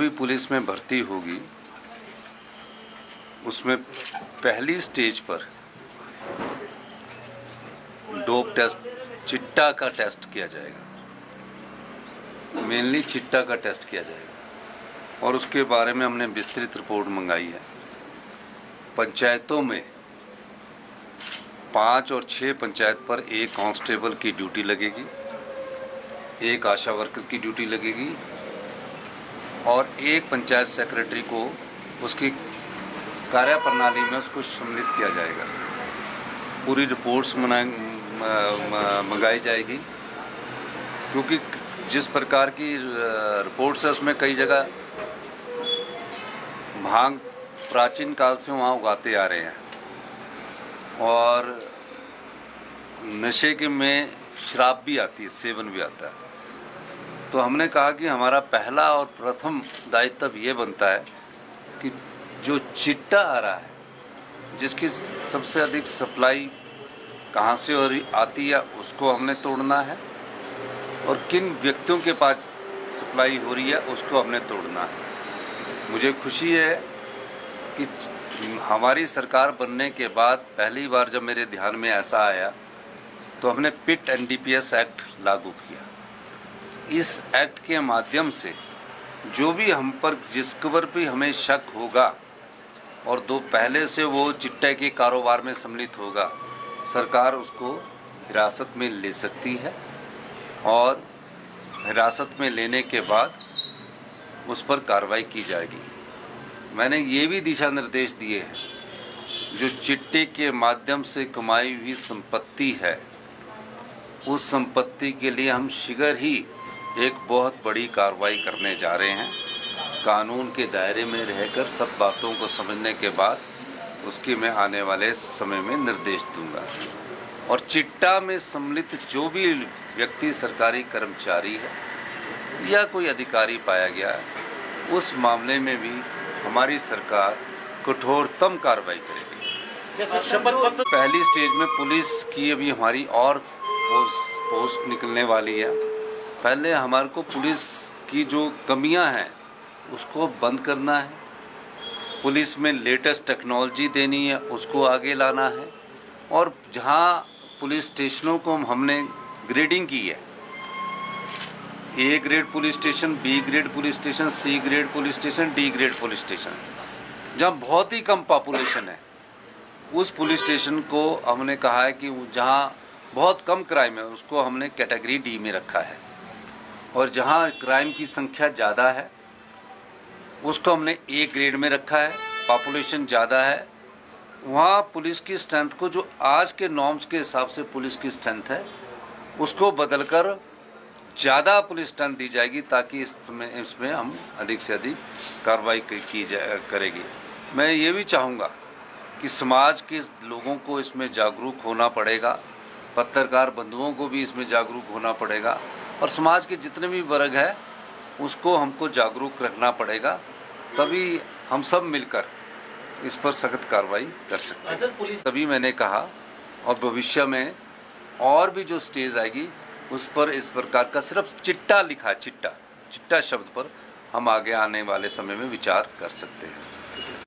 भी पुलिस में भर्ती होगी उसमें पहली स्टेज पर डोप टेस्ट, चिट्टा का टेस्ट किया जाएगा। मेनली चिट्टा का टेस्ट किया जाएगा और उसके बारे में हमने विस्तृत रिपोर्ट मंगाई है। पंचायतों में 5 और 6 पंचायत पर एक कांस्टेबल की ड्यूटी लगेगी, एक आशा वर्कर की ड्यूटी लगेगी और एक पंचायत सेक्रेटरी को उसकी कार्यप्रणाली में उसको सम्मिलित किया जाएगा। पूरी रिपोर्ट्स मंगाई जाएगी, क्योंकि जिस प्रकार की रिपोर्ट्स है उसमें कई जगह भांग प्राचीन काल से वहाँ उगाते आ रहे हैं और नशे के में शराब भी आती है, सेवन भी आता है। तो हमने कहा कि हमारा पहला और प्रथम दायित्व ये बनता है कि जो चिट्टा आ रहा है, जिसकी सबसे अधिक सप्लाई कहाँ से हो रही आती है, उसको हमने तोड़ना है और किन व्यक्तियों के पास सप्लाई हो रही है उसको हमने तोड़ना है। मुझे खुशी है कि हमारी सरकार बनने के बाद पहली बार जब मेरे ध्यान में ऐसा आया तो हमने पिट एनडीपीएस एक्ट लागू किया। इस एक्ट के माध्यम से जो भी हम पर जिस पर भी हमें शक होगा और पहले से वो चिट्टे के कारोबार में सम्मिलित होगा, सरकार उसको हिरासत में ले सकती है और हिरासत में लेने के बाद उस पर कार्रवाई की जाएगी। मैंने ये भी दिशा निर्देश दिए हैं, जो चिट्टे के माध्यम से कमाई हुई संपत्ति है, उस संपत्ति के लिए हम शीघ्र ही एक बहुत बड़ी कार्रवाई करने जा रहे हैं। कानून के दायरे में रहकर सब बातों को समझने के बाद उसकी मैं आने वाले समय में निर्देश दूंगा। और चिट्टा में सम्मिलित जो भी व्यक्ति सरकारी कर्मचारी है या कोई अधिकारी पाया गया है, उस मामले में भी हमारी सरकार कठोरतम कार्रवाई करेगी। पहली स्टेज में पुलिस की अभी हमारी और पोस्ट निकलने वाली है। पहले हमारे को पुलिस की जो कमियां हैं उसको बंद करना है, पुलिस में लेटेस्ट टेक्नोलॉजी देनी है, उसको आगे लाना है। और जहां पुलिस स्टेशनों को हमने ग्रेडिंग की है, A grade police station, B grade police station, C grade police station, D grade police station, जहां बहुत ही कम पॉपुलेशन है, उस पुलिस स्टेशन को हमने कहा है कि जहां बहुत कम क्राइम है उसको हमने कैटेगरी डी में रखा है और जहां क्राइम की संख्या ज़्यादा है उसको हमने ए ग्रेड में रखा है। पॉपुलेशन ज़्यादा है, वहाँ पुलिस की स्ट्रेंथ को, जो आज के नॉर्म्स के हिसाब से पुलिस की स्ट्रेंथ है, उसको बदलकर ज़्यादा पुलिस स्ट्रेंथ दी जाएगी, ताकि इसमें हम अधिक से अधिक कार्रवाई करेगी। मैं ये भी चाहूँगा कि समाज के लोगों को इसमें जागरूक होना पड़ेगा, पत्रकार बंधुओं को भी इसमें जागरूक होना पड़ेगा और समाज के जितने भी वर्ग है उसको हमको जागरूक रखना पड़ेगा, तभी हम सब मिलकर इस पर सख्त कार्रवाई कर सकते हैं। तभी मैंने कहा, और भविष्य में और भी जो स्टेज आएगी उस पर इस प्रकार का सिर्फ चिट्टा लिखा, चिट्टा शब्द पर हम आगे आने वाले समय में विचार कर सकते हैं।